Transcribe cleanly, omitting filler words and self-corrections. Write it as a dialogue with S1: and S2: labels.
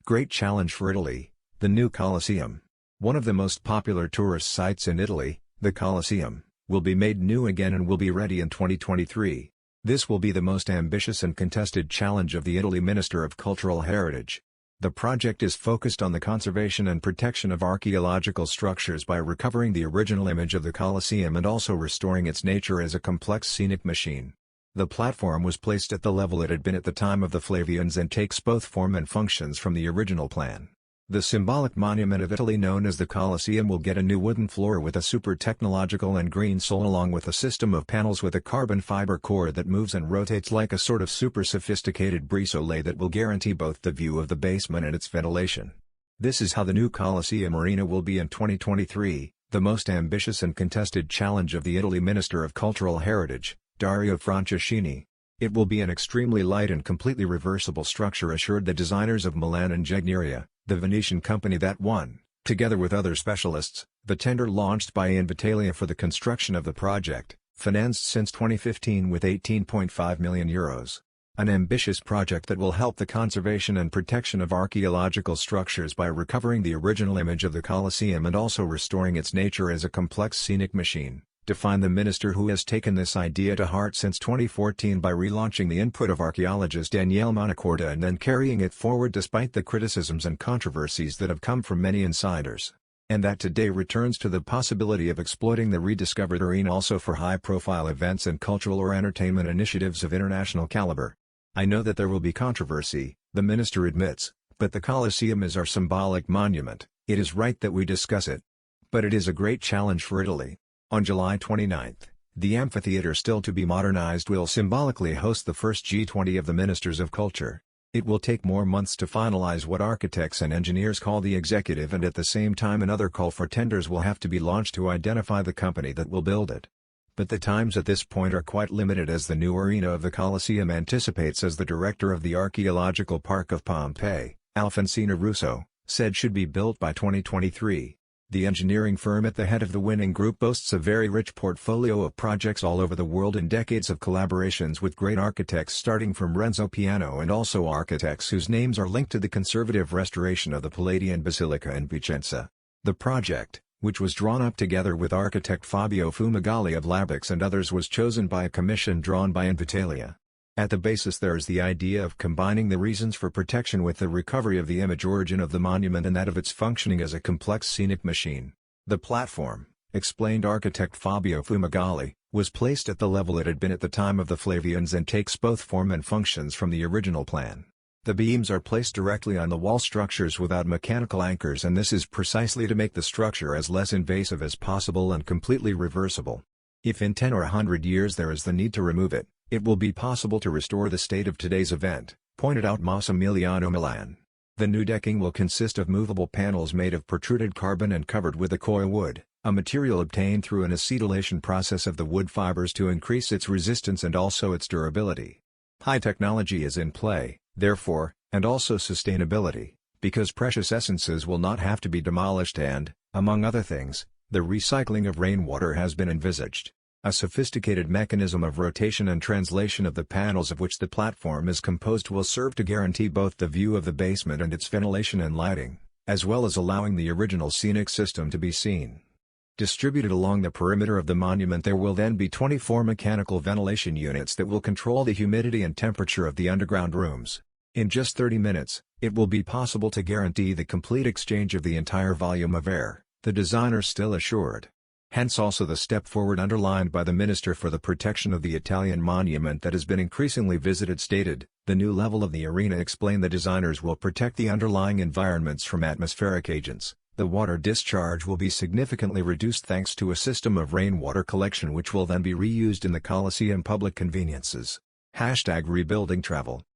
S1: Great challenge for Italy, the new Colosseum. One of the most popular tourist sites in Italy, the Colosseum, will be made new again and will be ready in 2023. This will be the most ambitious and contested challenge of the Italy Minister of Cultural Heritage. The project is focused on the conservation and protection of archaeological structures by recovering the original image of the Colosseum and also restoring its nature as a complex scenic machine. The platform was placed at the level it had been at the time of the Flavians and takes both form and functions from the original plan. The symbolic monument of Italy known as the Colosseum will get a new wooden floor with a super technological and green sole along with a system of panels with a carbon fiber core that moves and rotates like a sort of super sophisticated brise-soleil that will guarantee both the view of the basement and its ventilation. This is how the new Colosseum arena will be in 2023, the most ambitious and contested challenge of the Italy Minister of Cultural Heritage, Dario Franceschini. It will be an extremely light and completely reversible structure, assured the designers of Milan and Gegneria, the Venetian company that won, together with other specialists, the tender launched by Invitalia for the construction of the project, financed since 2015 with €18.5 million. An ambitious project that will help the conservation and protection of archaeological structures by recovering the original image of the Colosseum and also restoring its nature as a complex scenic machine, defined the minister, who has taken this idea to heart since 2014 by relaunching the input of archaeologist Daniele Monacorda and then carrying it forward despite the criticisms and controversies that have come from many insiders. And that today returns to the possibility of exploiting the rediscovered arena also for high-profile events and cultural or entertainment initiatives of international caliber. I know that there will be controversy, the minister admits, but the Colosseum is our symbolic monument. It is right that we discuss it. But it is a great challenge for Italy. On July 29, the amphitheater, still to be modernized, will symbolically host the first G20 of the Ministers of Culture. It will take more months to finalize what architects and engineers call the executive, and at the same time another call for tenders will have to be launched to identify the company that will build it. But the times at this point are quite limited, as the new arena of the Colosseum anticipates, as the director of the Archaeological Park of Pompeii, Alfonsina Russo, said should be built by 2023. The engineering firm at the head of the winning group boasts a very rich portfolio of projects all over the world and decades of collaborations with great architects starting from Renzo Piano and also architects whose names are linked to the conservative restoration of the Palladian Basilica in Vicenza. The project, which was drawn up together with architect Fabio Fumagalli of Labix and others, was chosen by a commission drawn by Invitalia. At the basis there is the idea of combining the reasons for protection with the recovery of the image origin of the monument and that of its functioning as a complex scenic machine. The platform, explained architect Fabio Fumagalli, was placed at the level it had been at the time of the Flavians and takes both form and functions from the original plan. The beams are placed directly on the wall structures without mechanical anchors, and this is precisely to make the structure as less invasive as possible and completely reversible. If in 10 or 100 years there is the need to remove it, it will be possible to restore the state of today's event, pointed out Massimiliano Milan. The new decking will consist of movable panels made of protruded carbon and covered with Accoya wood, a material obtained through an acetylation process of the wood fibers to increase its resistance and also its durability. High technology is in play, therefore, and also sustainability, because precious essences will not have to be demolished and, among other things, the recycling of rainwater has been envisaged. A sophisticated mechanism of rotation and translation of the panels of which the platform is composed will serve to guarantee both the view of the basement and its ventilation and lighting, as well as allowing the original scenic system to be seen. Distributed along the perimeter of the monument there will then be 24 mechanical ventilation units that will control the humidity and temperature of the underground rooms. In just 30 minutes, it will be possible to guarantee the complete exchange of the entire volume of air, the designer still assured. Hence also the step forward underlined by the Minister for the Protection of the Italian Monument that has been increasingly visited, stated, the new level of the arena, explained, the designers will protect the underlying environments from atmospheric agents. The water discharge will be significantly reduced thanks to a system of rainwater collection which will then be reused in the Colosseum public conveniences. #rebuilding travel